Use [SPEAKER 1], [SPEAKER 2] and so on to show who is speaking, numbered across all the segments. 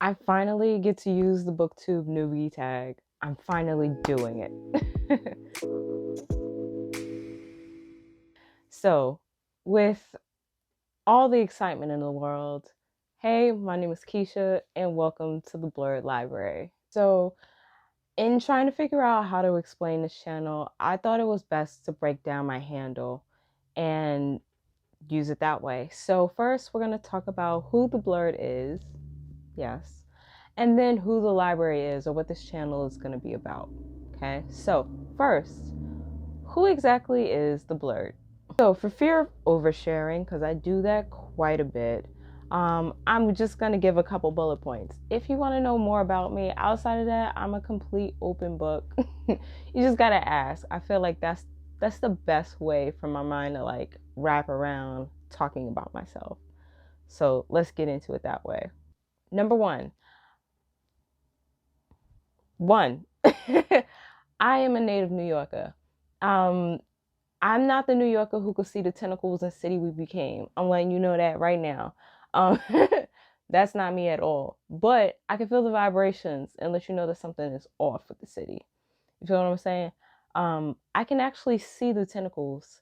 [SPEAKER 1] I finally get to use the Booktube newbie tag. I'm finally doing it. So, with all the excitement in the world, hey, my name is Keisha, and welcome to the Blerd Library. So, in trying to figure out how to explain this channel, I thought it was best to break down my handle and use it that way. So, first, we're going to talk about who the Blerd is. Yes. And then who the library is or what this channel is going to be about. Okay, so first, who exactly is the Blerd? So for fear of oversharing, because I do that quite a bit, I'm just going to give a couple bullet points. If you want to know more about me outside of that, I'm a complete open book. You just got to ask. I feel like that's the best way for my mind to like wrap around talking about myself. So let's get into it that way. Number one, I am a native New Yorker. Um, I'm not the New Yorker who could see the tentacles and city we became. I'm letting you know that right now. Um, that's not me at all. But I can feel the vibrations and let you know that something is off with the city. You feel what I'm saying? I can actually see the tentacles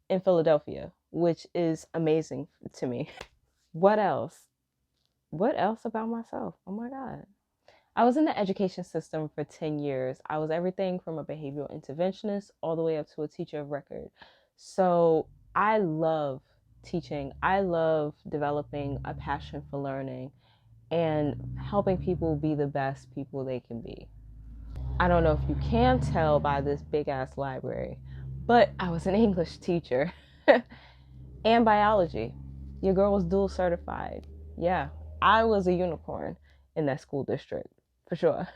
[SPEAKER 1] in Philadelphia, which is amazing to me. What else? What else about myself? Oh my God. I was in the education system for 10 years. I was everything from a behavioral interventionist all the way up to a teacher of record. So I love teaching. I love developing a passion for learning and helping people be the best people they can be. I don't know if you can tell by this big ass library, but I was an English teacher and biology. Your girl was dual certified. Yeah, I was a unicorn in that school district for sure.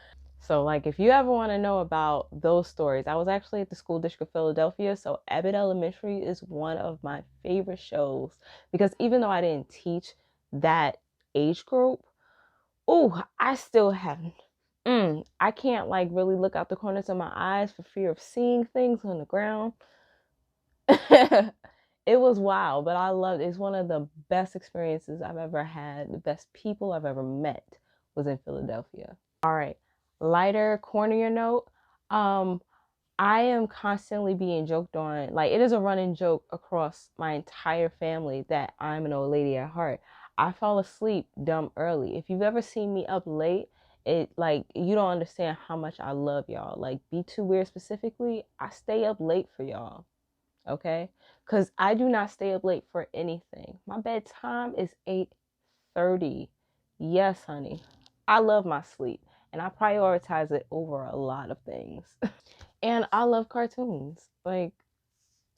[SPEAKER 1] So, like, if you ever want to know about those stories, I was actually at the school district of Philadelphia. So, Abbott Elementary is one of my favorite shows because even though I didn't teach that age group, oh, I still haven't. I can't like really look out the corners of my eyes for fear of seeing things on the ground. It was wild, but I loved it. It's one of the best experiences I've ever had. The best people I've ever met was in Philadelphia. All right, lighter, cornier note. Um, I am constantly being joked on. Like, it is a running joke across my entire family that I'm an old lady at heart. I fall asleep dumb early. If you've ever seen me up late, it like you don't understand how much I love y'all. Like, Be Too Weird specifically, I stay up late for y'all. Okay? Cuz I do not stay up late for anything. My bedtime is 8:30. Yes, honey. I love my sleep and I prioritize it over a lot of things. And I love cartoons. Like,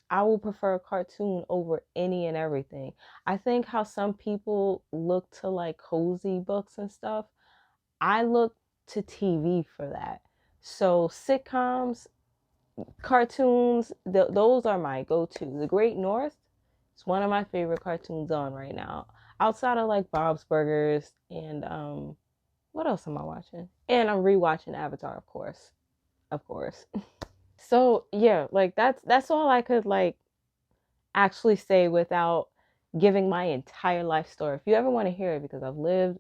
[SPEAKER 1] I will prefer a cartoon over any and everything. I think how some people look to like cozy books and stuff, I look to TV for that. So sitcoms, cartoons, those are my go-to. The Great North is one of my favorite cartoons on right now. Outside of like Bob's Burgers and what else am I watching? And I'm rewatching Avatar, of course. Of course. So yeah, like that's all I could like actually say without giving my entire life story. If you ever want to hear it, because I've lived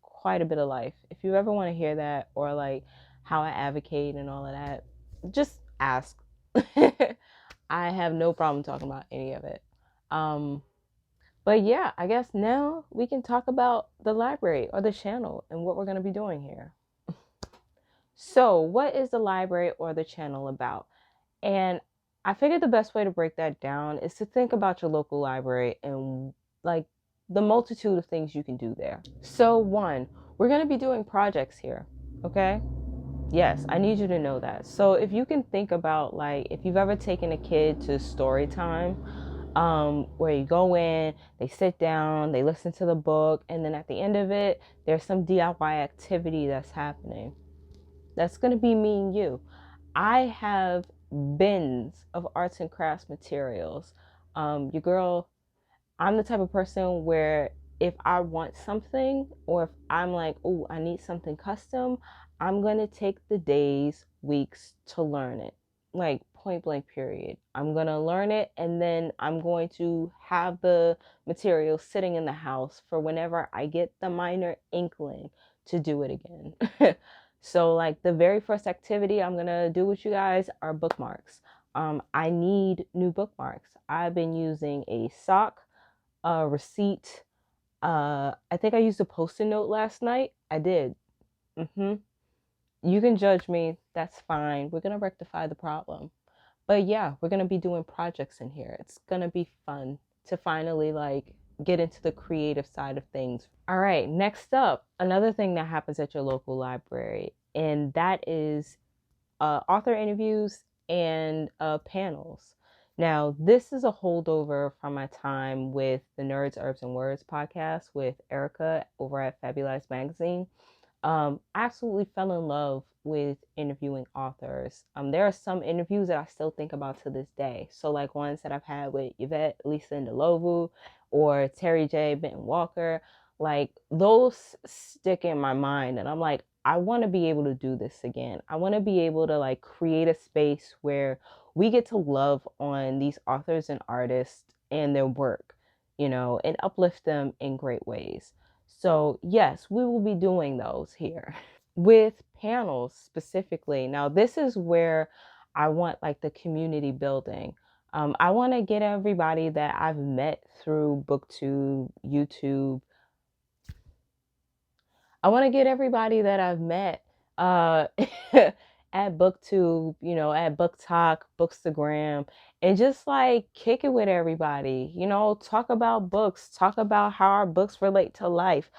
[SPEAKER 1] quite a bit of life, if you ever want to hear that or like how I advocate and all of that, just ask. I have no problem talking about any of it. Um, but yeah, I guess now we can talk about the library or the channel and what we're going to be doing here. So, what is the library or the channel about? And I figured the best way to break that down is to think about your local library and like the multitude of things you can do there. So, one, we're going to be doing projects here, okay? Yes, I need you to know that. So, if you can think about like if you've ever taken a kid to story time, where you go in, they sit down, they listen to the book, and then at the end of it, there's some DIY activity that's happening. That's going to be me and you. I have bins of arts and crafts materials. Your girl, I'm the type of person where if I want something or if I'm like, oh, I need something custom, I'm going to take the days, weeks to learn it. Like, point blank period. I'm going to learn it, and then I'm going to have the material sitting in the house for whenever I get the minor inkling to do it again. So like the very first activity I'm going to do with you guys are bookmarks. I need new bookmarks. I've been using a sock, a receipt. I think I used a post-it note last night. I did. You can judge me. That's fine. We're going to rectify the problem. But yeah, we're going to be doing projects in here. It's going to be fun to finally like get into the creative side of things. All right, next up, another thing that happens at your local library, and that is author interviews and panels. Now, this is a holdover from my time with the Nerds, Herbs, and Words podcast with Erica over at Fabulous Magazine. Absolutely fell in love with interviewing authors. There are some interviews that I still think about to this day. So like ones that I've had with Yvette, Lisa Ndlovu, or Terry J. Benton Walker, like those stick in my mind. And I'm like, I want to be able to do this again. I want to be able to like create a space where we get to love on these authors and artists and their work, you know, and uplift them in great ways. So yes, we will be doing those here with panels specifically. Now, this is where I want like the community building. I want to get everybody that I've met through Booktube, YouTube. I want to get everybody that I've met at Booktube, you know, at Book Talk, Bookstagram, and just like kick it with everybody, you know, talk about books, talk about how our books relate to life,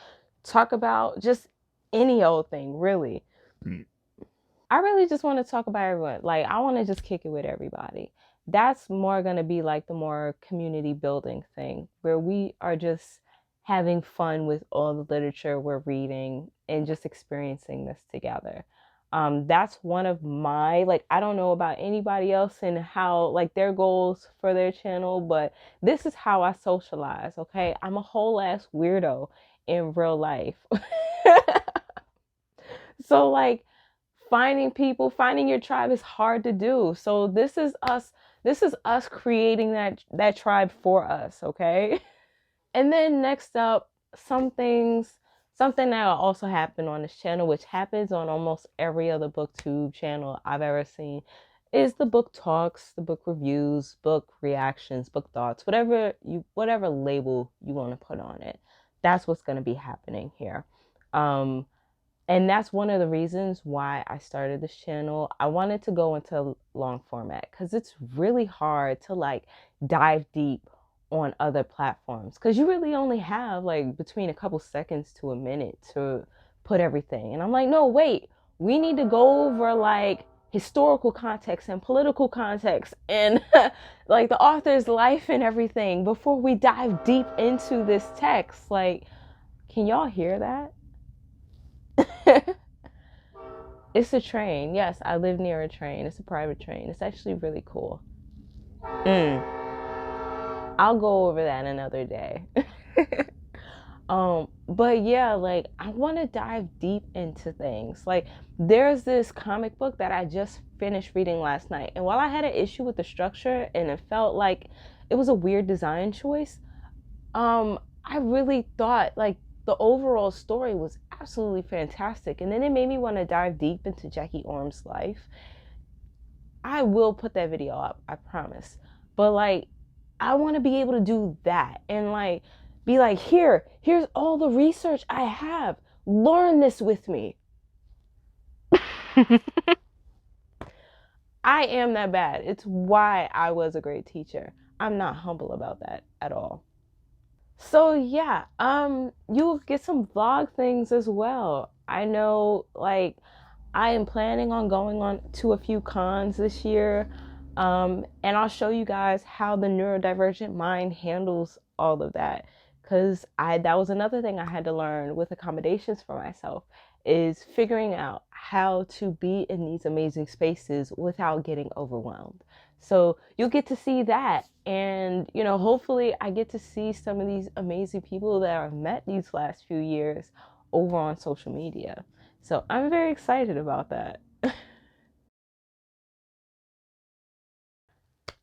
[SPEAKER 1] talk about just any old thing, really. I really just want to talk about everyone. Like, I want to just kick it with everybody. That's more going to be like the more community building thing where we are just having fun with all the literature we're reading and just experiencing this together. That's one of my, like, I don't know about anybody else and how, like, their goals for their channel, but this is how I socialize, okay? I'm a whole ass weirdo in real life. So, like, finding people, finding your tribe is hard to do. So this is us creating that tribe for us, okay? And then next up, something that will also happen on this channel, which happens on almost every other booktube channel I've ever seen, is the book talks, the book reviews, book reactions, book thoughts, whatever label you want to put on it. That's what's going to be happening here. And that's one of the reasons why I started this channel. I wanted to go into long format because it's really hard to like dive deep on other platforms because you really only have like between a couple seconds to a minute to put everything. And I'm like, no, wait, we need to go over like historical context and political context and like the author's life and everything before we dive deep into this text. Like, can y'all hear that? It's a train. Yes, I live near a train. It's a private train. It's actually really cool. I'll go over that another day. But yeah, like I want to dive deep into things. Like there's this comic book that I just finished reading last night. And while I had an issue with the structure and it felt like it was a weird design choice, I really thought like the overall story was absolutely fantastic. And then it made me want to dive deep into Jackie Orm's life. I will put that video up, I promise. But like, I want to be able to do that and like be like, here's all the research I have. Learn this with me. I am that bad. It's why I was a great teacher. I'm not humble about that at all. So yeah, you'll get some vlog things as well. I know like I am planning on going on to a few cons this year. And I'll show you guys how the neurodivergent mind handles all of that. Cause that was another thing I had to learn with accommodations for myself is figuring out how to be in these amazing spaces without getting overwhelmed. So you'll get to see that. And, you know, hopefully I get to see some of these amazing people that I've met these last few years over on social media. So I'm very excited about that.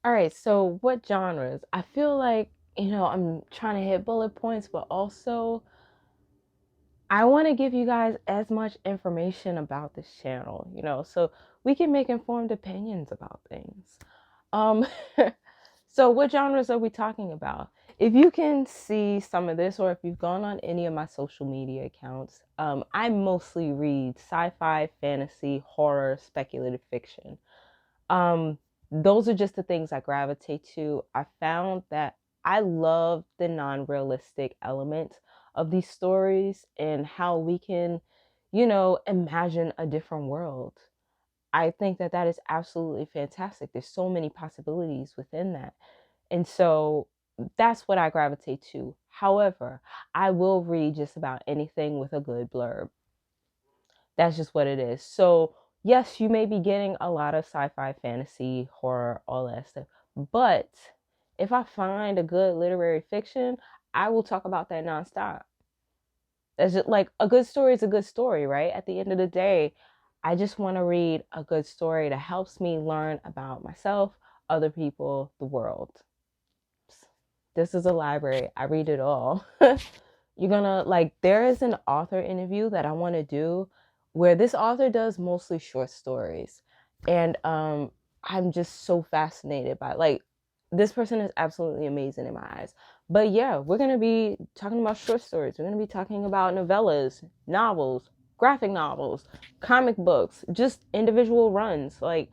[SPEAKER 1] All right, so what genres? I feel like, I'm trying to hit bullet points, but also I want to give you guys as much information about this channel, so we can make informed opinions about things. Um, so what genres are we talking about? If you can see some of this, or if you've gone on any of my social media accounts, I mostly read sci-fi, fantasy, horror, speculative fiction. Um, those are just the things I gravitate to. I found that I love the non-realistic element of these stories and how we can, imagine a different world. I think that that is absolutely fantastic. There's so many possibilities within that. And so that's what I gravitate to. However, I will read just about anything with a good blurb. That's just what it is. So, yes, you may be getting a lot of sci-fi, fantasy, horror, all that stuff. But if I find a good literary fiction, I will talk about that nonstop. That's just like a good story is a good story, right? At the end of the day, I just want to read a good story that helps me learn about myself, other people, the world. This is a library. I read it all. You're gonna like, there is an author interview that I want to do where this author does mostly short stories. And I'm just so fascinated by, like, this person is absolutely amazing in my eyes. But yeah, we're gonna be talking about short stories. We're gonna be talking about novellas, novels, graphic novels, comic books, just individual runs. Like,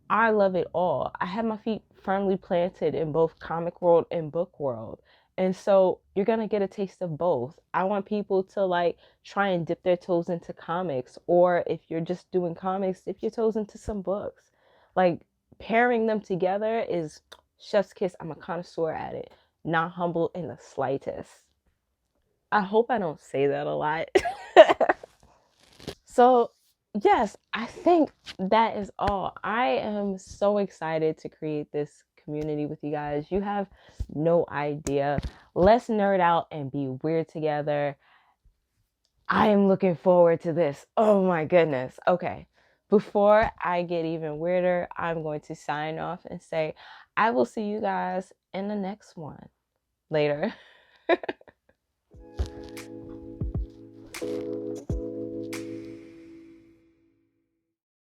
[SPEAKER 1] I love it all. I have my feet firmly planted in both comic world and book world. And so you're going to get a taste of both. I want people to like try and dip their toes into comics, or if you're just doing comics, dip your toes into some books. Like, pairing them together is chef's kiss. I'm a connoisseur at it. Not humble in the slightest. I hope I don't say that a lot. So, yes, I think that is all. I am so excited to create this community with you guys. You have no idea. Let's nerd out and be weird together. I am looking forward to this. Oh my goodness. Okay. Before I get even weirder, I'm going to sign off and say, I will see you guys in the next one. Later.